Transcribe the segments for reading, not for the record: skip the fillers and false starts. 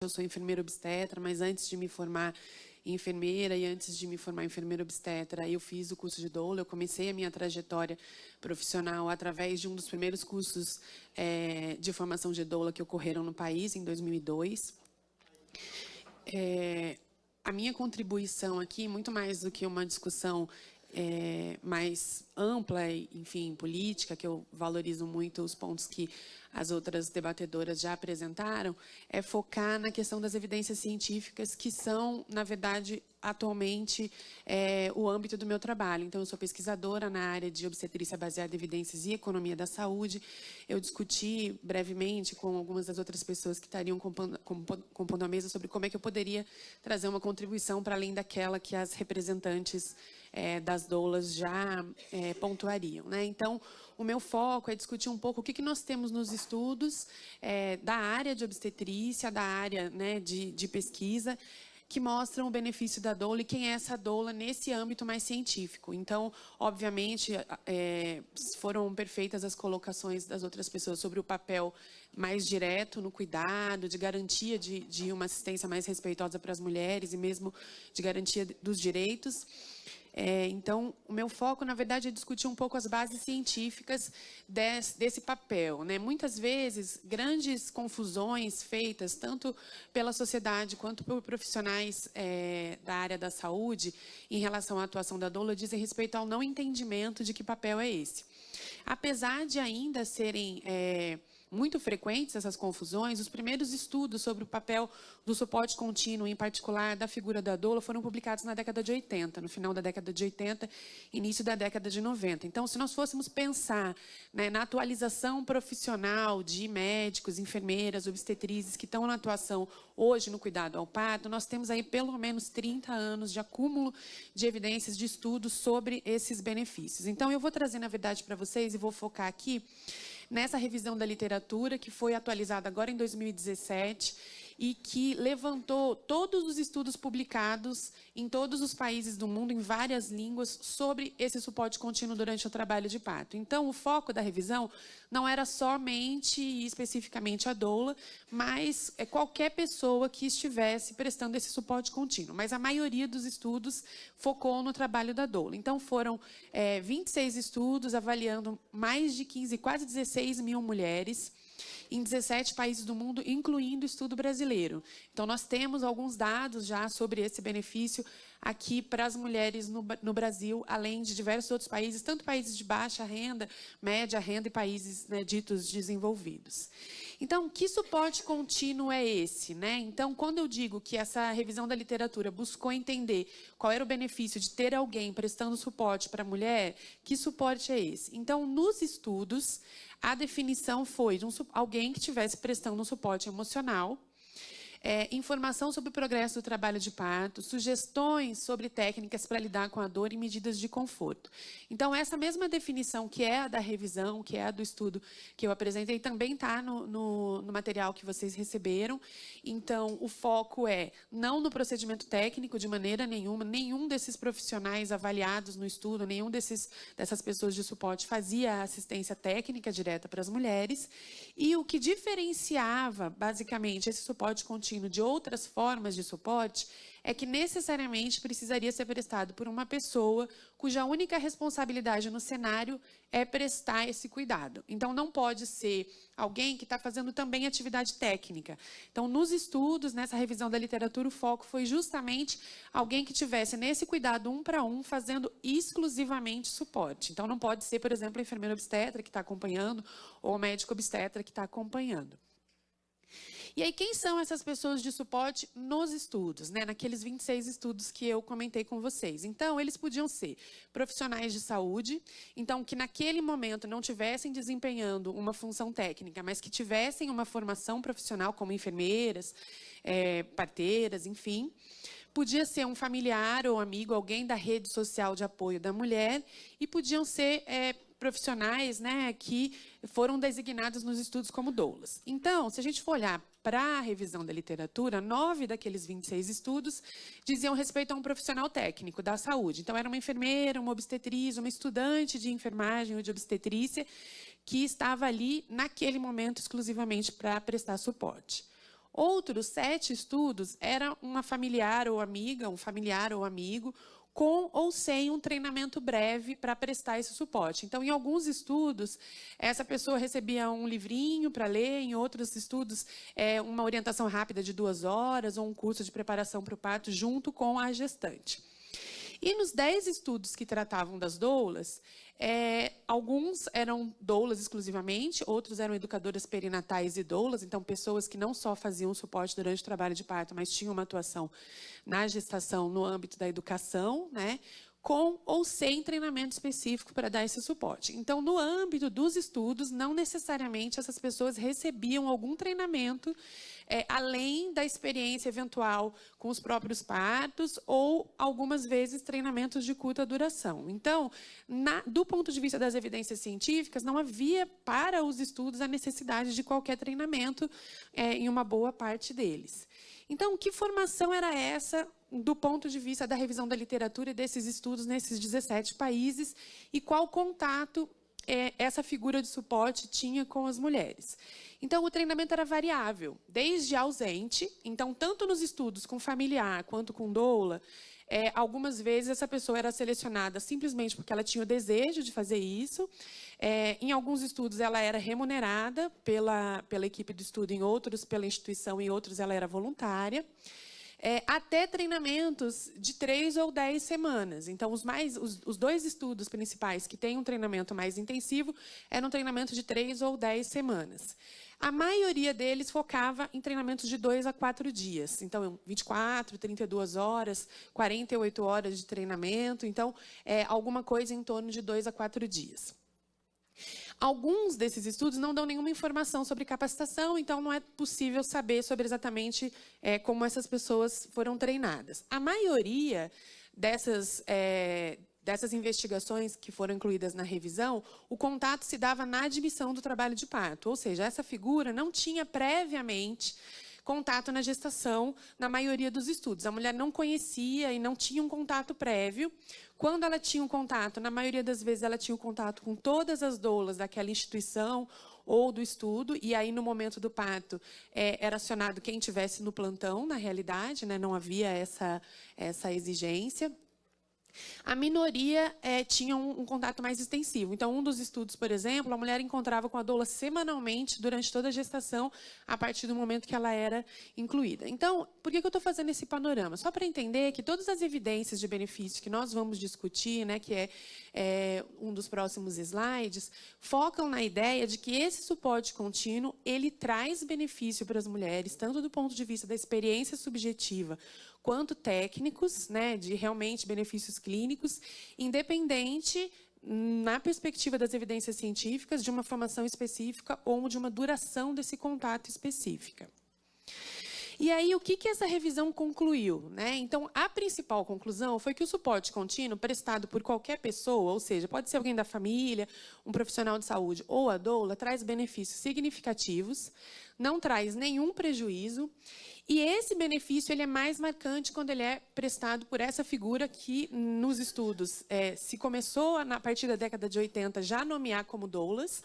eu sou enfermeira obstetra, mas antes de me formar enfermeira e antes de me formar enfermeira obstetra, eu fiz o curso de doula. Eu comecei a minha trajetória profissional através de um dos primeiros cursos de formação de doula que ocorreram no país, em 2002. A minha contribuição aqui, muito mais do que uma discussão mais ampla, enfim, política, que eu valorizo muito os pontos que as outras debatedoras já apresentaram, é focar na questão das evidências científicas, que são, na verdade, atualmente, o âmbito do meu trabalho. Então, eu sou pesquisadora na área de obstetrícia baseada em evidências e economia da saúde. Eu discuti brevemente com algumas das outras pessoas que estariam compondo a mesa sobre como é que eu poderia trazer uma contribuição para além daquela que as representantes das doulas já pontuariam, né? Então, o meu foco é discutir um pouco o que nós temos nos estudos da área de obstetrícia, da área, né, de pesquisa, que mostram o benefício da doula e quem é essa doula nesse âmbito mais científico. Então, obviamente, foram perfeitas as colocações das outras pessoas sobre o papel mais direto no cuidado, de garantia de uma assistência mais respeitosa para as mulheres e mesmo de garantia dos direitos. Então, o meu foco, na verdade, é discutir um pouco as bases científicas desse papel, né? Muitas vezes, grandes confusões feitas tanto pela sociedade quanto por profissionais da área da saúde em relação à atuação da doula dizem respeito ao não entendimento de que papel é esse. Apesar de ainda serem muito frequentes essas confusões, os primeiros estudos sobre o papel do suporte contínuo, em particular da figura da doula, foram publicados na década de 80, no final da década de 80, início da década de 90. Então, se nós fôssemos pensar, né, na atualização profissional de médicos, enfermeiras, obstetrizes que estão na atuação hoje no cuidado ao parto, nós temos aí pelo menos 30 anos de acúmulo de evidências de estudos sobre esses benefícios. Então, eu vou trazer, na verdade, para vocês e vou focar aqui nessa revisão da literatura, que foi atualizada agora em 2017 e que levantou todos os estudos publicados em todos os países do mundo, em várias línguas, sobre esse suporte contínuo durante o trabalho de parto. Então, o foco da revisão não era somente e especificamente a doula, mas qualquer pessoa que estivesse prestando esse suporte contínuo. Mas a maioria dos estudos focou no trabalho da doula. Então, foram 26 estudos avaliando mais de 15, quase 16 mil mulheres, em 17 países do mundo, incluindo o estudo brasileiro. Então, nós temos alguns dados já sobre esse benefício aqui para as mulheres no Brasil, além de diversos outros países, tanto países de baixa renda, média renda e países, né, ditos desenvolvidos. Então, que suporte contínuo é esse, né? Então, quando eu digo que essa revisão da literatura buscou entender qual era o benefício de ter alguém prestando suporte para a mulher, que suporte é esse? Então, nos estudos, a definição foi de alguém que estivesse prestando um suporte emocional, informação sobre o progresso do trabalho de parto, sugestões sobre técnicas para lidar com a dor e medidas de conforto. Então, essa mesma definição que é a da revisão, que é a do estudo que eu apresentei, também está no material que vocês receberam. Então, o foco é não no procedimento técnico de maneira nenhuma, nenhum desses profissionais avaliados no estudo, nenhum dessas pessoas de suporte fazia assistência técnica direta para as mulheres. E o que diferenciava, basicamente, esse suporte contínuo de outras formas de suporte é que necessariamente precisaria ser prestado por uma pessoa cuja única responsabilidade no cenário é prestar esse cuidado. Então, não pode ser alguém que está fazendo também atividade técnica. Então, nos estudos, nessa revisão da literatura, o foco foi justamente alguém que tivesse nesse cuidado 1 para 1, fazendo exclusivamente suporte. Então, não pode ser, por exemplo, a enfermeira obstetra que está acompanhando ou o médico obstetra que está acompanhando. E aí, quem são essas pessoas de suporte nos estudos, né? Naqueles 26 estudos que eu comentei com vocês. Então, eles podiam ser profissionais de saúde, então, que naquele momento não tivessem desempenhando uma função técnica, mas que tivessem uma formação profissional como enfermeiras, parteiras, enfim. Podia ser um familiar ou amigo, alguém da rede social de apoio da mulher, e podiam ser profissionais, né, que foram designados nos estudos como doulas. Então, se a gente for olhar para a revisão da literatura, 9 daqueles 26 estudos diziam respeito a um profissional técnico da saúde. Então, era uma enfermeira, uma obstetriz, uma estudante de enfermagem ou de obstetrícia que estava ali, naquele momento, exclusivamente para prestar suporte. Outros 7 estudos era uma familiar ou amiga, um familiar ou amigo, com ou sem um treinamento breve para prestar esse suporte. Então, em alguns estudos, essa pessoa recebia um livrinho para ler, em outros estudos, uma orientação rápida de 2 horas ou um curso de preparação para o parto junto com a gestante. E nos 10 estudos que tratavam das doulas, alguns eram doulas exclusivamente, outros eram educadoras perinatais e doulas, então pessoas que não só faziam suporte durante o trabalho de parto, mas tinham uma atuação na gestação no âmbito da educação, né, com ou sem treinamento específico para dar esse suporte. Então, no âmbito dos estudos, não necessariamente essas pessoas recebiam algum treinamento além da experiência eventual com os próprios partos ou, algumas vezes, treinamentos de curta duração. Então, do ponto de vista das evidências científicas, não havia para os estudos a necessidade de qualquer treinamento em uma boa parte deles. Então, que formação era essa do ponto de vista da revisão da literatura e desses estudos nesses 17 países e qual contato essa figura de suporte tinha com as mulheres? Então, o treinamento era variável, desde ausente, então, tanto nos estudos com familiar quanto com doula, algumas vezes essa pessoa era selecionada simplesmente porque ela tinha o desejo de fazer isso. Em alguns estudos, ela era remunerada pela equipe de estudo, em outros, pela instituição, em outros, ela era voluntária. Até treinamentos de 3 ou 10 semanas. Então, os 2 estudos principais que têm um treinamento mais intensivo eram um treinamento de 3 ou 10 semanas. A maioria deles focava em treinamentos de 2 a 4 dias. Então, 24, 32 horas, 48 horas de treinamento. Então, alguma coisa em torno de 2 a 4 dias. Alguns desses estudos não dão nenhuma informação sobre capacitação, então não é possível saber sobre exatamente como essas pessoas foram treinadas. A maioria dessas investigações que foram incluídas na revisão, o contato se dava na admissão do trabalho de parto, ou seja, essa figura não tinha previamente contato na gestação, na maioria dos estudos. A mulher não conhecia e não tinha um contato prévio. Quando ela tinha um contato, na maioria das vezes ela tinha um contato com todas as doulas daquela instituição ou do estudo, e aí no momento do parto era acionado quem estivesse no plantão, na realidade, né? Não havia essa exigência. A minoria tinha um contato mais extensivo. Então, um dos estudos, por exemplo, a mulher encontrava com a doula semanalmente durante toda a gestação, a partir do momento que ela era incluída. Então, por que eu estou fazendo esse panorama? Só para entender que todas as evidências de benefício que nós vamos discutir, né, que é um dos próximos slides, focam na ideia de que esse suporte contínuo, ele traz benefício para as mulheres, tanto do ponto de vista da experiência subjetiva, quanto técnicos, né, de realmente benefícios clínicos, independente, na perspectiva das evidências científicas, de uma formação específica ou de uma duração desse contato específica. E aí, o que essa revisão concluiu, né? Então, a principal conclusão foi que o suporte contínuo prestado por qualquer pessoa, ou seja, pode ser alguém da família, um profissional de saúde ou a doula, traz benefícios significativos, não traz nenhum prejuízo, e esse benefício ele é mais marcante quando ele é prestado por essa figura que, nos estudos, se começou, a partir da década de 80, já a nomear como doulas,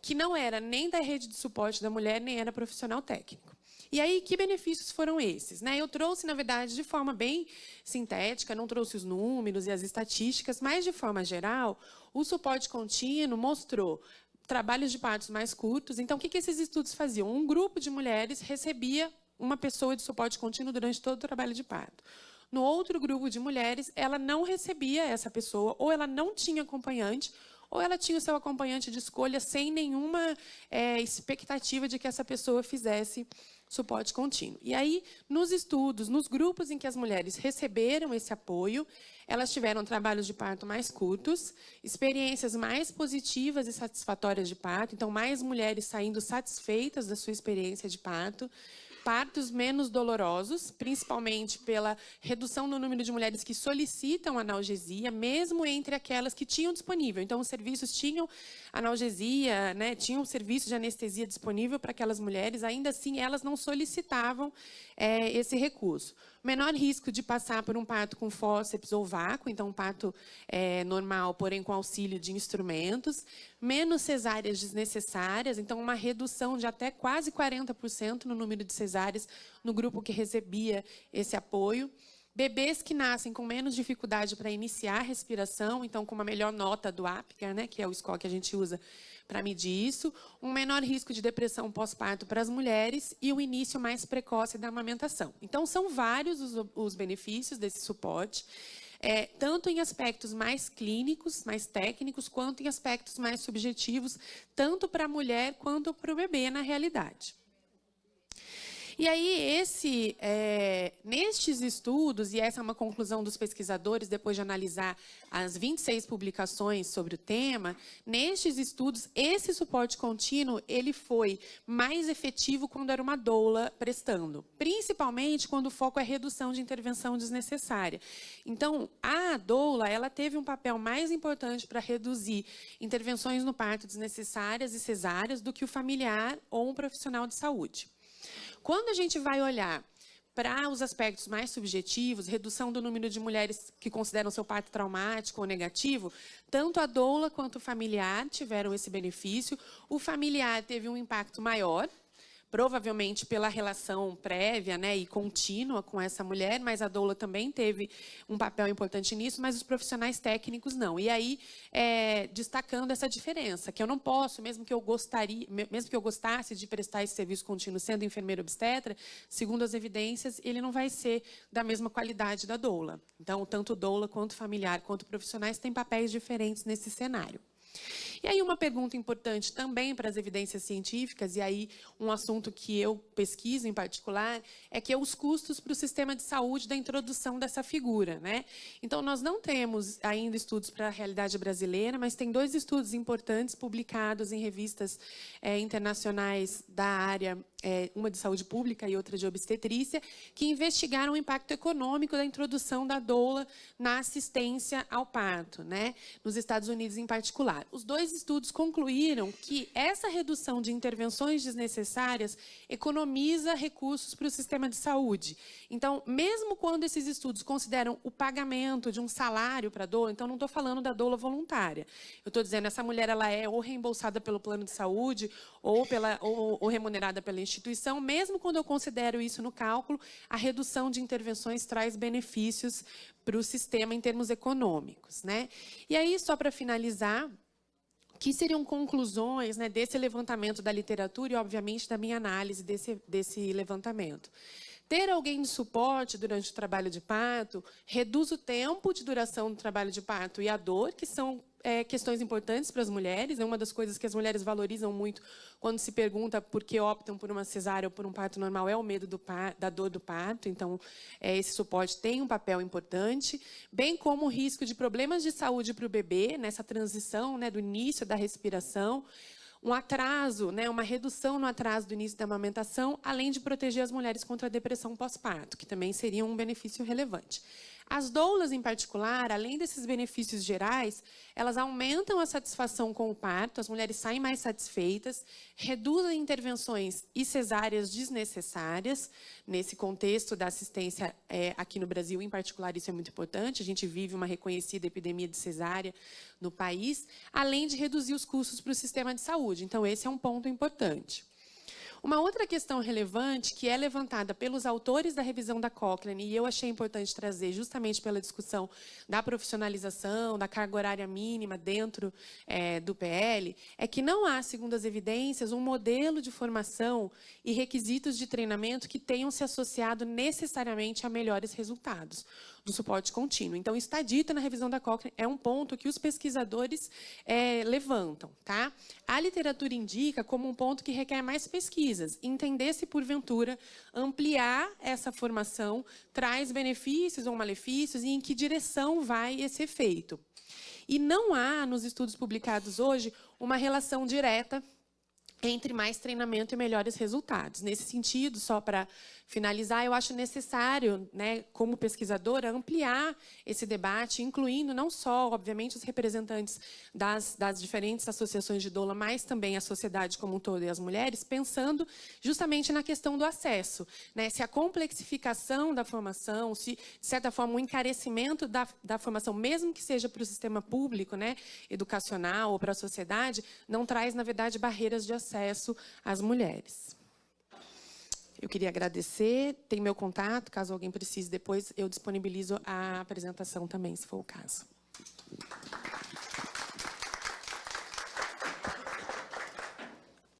que não era nem da rede de suporte da mulher, nem era profissional técnico. E aí, que benefícios foram esses? Né? Eu trouxe, na verdade, de forma bem sintética, não trouxe os números e as estatísticas, mas, de forma geral, o suporte contínuo mostrou trabalhos de partos mais curtos. Então, o que esses estudos faziam? Um grupo de mulheres recebia uma pessoa de suporte contínuo durante todo o trabalho de parto. No outro grupo de mulheres, ela não recebia essa pessoa, ou ela não tinha acompanhante, ou ela tinha o seu acompanhante de escolha sem nenhuma expectativa de que essa pessoa fizesse suporte contínuo. E aí, nos estudos, nos grupos em que as mulheres receberam esse apoio, elas tiveram trabalhos de parto mais curtos, experiências mais positivas e satisfatórias de parto, então mais mulheres saindo satisfeitas da sua experiência de parto, partos menos dolorosos, principalmente pela redução no número de mulheres que solicitam analgesia, mesmo entre aquelas que tinham disponível. Então, os serviços tinham analgesia, né, tinham serviço de anestesia disponível para aquelas mulheres, ainda assim, elas não solicitavam esse recurso. Menor risco de passar por um parto com fórceps ou vácuo, então um parto normal, porém com auxílio de instrumentos, menos cesáreas desnecessárias, então uma redução de até quase 40% no número de cesáreas cesáreas no grupo que recebia esse apoio. Bebês que nascem com menos dificuldade para iniciar a respiração, então com uma melhor nota do Apgar, né, que é o score que a gente usa para medir isso, um menor risco de depressão pós-parto para as mulheres e o início mais precoce da amamentação. Então, são vários os benefícios desse suporte, tanto em aspectos mais clínicos, mais técnicos, quanto em aspectos mais subjetivos, tanto para a mulher quanto para o bebê, na realidade. E aí, nestes estudos, e essa é uma conclusão dos pesquisadores, depois de analisar as 26 publicações sobre o tema, nestes estudos, esse suporte contínuo, ele foi mais efetivo quando era uma doula prestando, principalmente quando o foco é redução de intervenção desnecessária. Então, a doula, ela teve um papel mais importante para reduzir intervenções no parto desnecessárias e cesáreas do que o familiar ou um profissional de saúde. Quando a gente vai olhar para os aspectos mais subjetivos, redução do número de mulheres que consideram seu parto traumático ou negativo, tanto a doula quanto o familiar tiveram esse benefício. O familiar teve um impacto maior, provavelmente pela relação prévia, né, e contínua com essa mulher, mas a doula também teve um papel importante nisso, mas os profissionais técnicos não. E aí, destacando essa diferença, que eu não posso, mesmo que eu gostasse de prestar esse serviço contínuo sendo enfermeira obstetra, segundo as evidências, ele não vai ser da mesma qualidade da doula. Então, tanto doula quanto familiar, quanto profissionais têm papéis diferentes nesse cenário. E aí uma pergunta importante também para as evidências científicas, e aí um assunto que eu pesquiso em particular, é que é os custos para o sistema de saúde da introdução dessa figura, né? Então, nós não temos ainda estudos para a realidade brasileira, mas tem 2 estudos importantes publicados em revistas internacionais da área, uma de saúde pública e outra de obstetrícia, que investigaram o impacto econômico da introdução da doula na assistência ao parto, né? Nos Estados Unidos em particular. Os 2 estudos concluíram que essa redução de intervenções desnecessárias economiza recursos para o sistema de saúde. Então, mesmo quando esses estudos consideram o pagamento de um salário para a doula, então não estou falando da doula voluntária, eu estou dizendo essa mulher ela é ou reembolsada pelo plano de saúde ou remunerada pela instituição, mesmo quando eu considero isso no cálculo, a redução de intervenções traz benefícios para o sistema em termos econômicos, né? E aí, só para finalizar, que seriam conclusões, né, desse levantamento da literatura e, obviamente, da minha análise desse levantamento. Ter alguém de suporte durante o trabalho de parto reduz o tempo de duração do trabalho de parto e a dor, que são questões importantes para as mulheres. É uma das coisas que as mulheres valorizam muito quando se pergunta por que optam por uma cesárea ou por um parto normal, é o medo da dor do parto. Então, esse suporte tem um papel importante, bem como o risco de problemas de saúde para o bebê, nessa transição, né, do início da respiração, um atraso, né, uma redução no atraso do início da amamentação, além de proteger as mulheres contra a depressão pós-parto, que também seria um benefício relevante. As doulas, em particular, além desses benefícios gerais, elas aumentam a satisfação com o parto, as mulheres saem mais satisfeitas, reduzem intervenções e cesáreas desnecessárias. Nesse contexto da assistência aqui no Brasil, em particular, isso é muito importante. A gente vive uma reconhecida epidemia de cesárea no país, além de reduzir os custos para o sistema de saúde. Então, esse é um ponto importante. Uma outra questão relevante, que é levantada pelos autores da revisão da Cochrane, e eu achei importante trazer justamente pela discussão da profissionalização, da carga horária mínima dentro do PL, é que não há, segundo as evidências, um modelo de formação e requisitos de treinamento que tenham se associado necessariamente a melhores resultados do suporte contínuo. Então, está dito na revisão da Cochrane, é um ponto que os pesquisadores levantam, tá? A literatura indica como um ponto que requer mais pesquisas, entender se, porventura, ampliar essa formação traz benefícios ou malefícios e em que direção vai esse efeito. E não há, nos estudos publicados hoje, uma relação direta entre mais treinamento e melhores resultados. Nesse sentido, só para finalizar, eu acho necessário, né, como pesquisadora, ampliar esse debate, incluindo não só, obviamente, os representantes das diferentes associações de doula, mas também a sociedade como um todo e as mulheres, pensando justamente na questão do acesso, né, se a complexificação da formação, se, de certa forma, o encarecimento da formação, mesmo que seja para o sistema público, né, educacional ou para a sociedade, não traz, na verdade, barreiras de acesso às mulheres. Eu queria agradecer, tem meu contato, caso alguém precise depois, eu disponibilizo a apresentação também, se for o caso.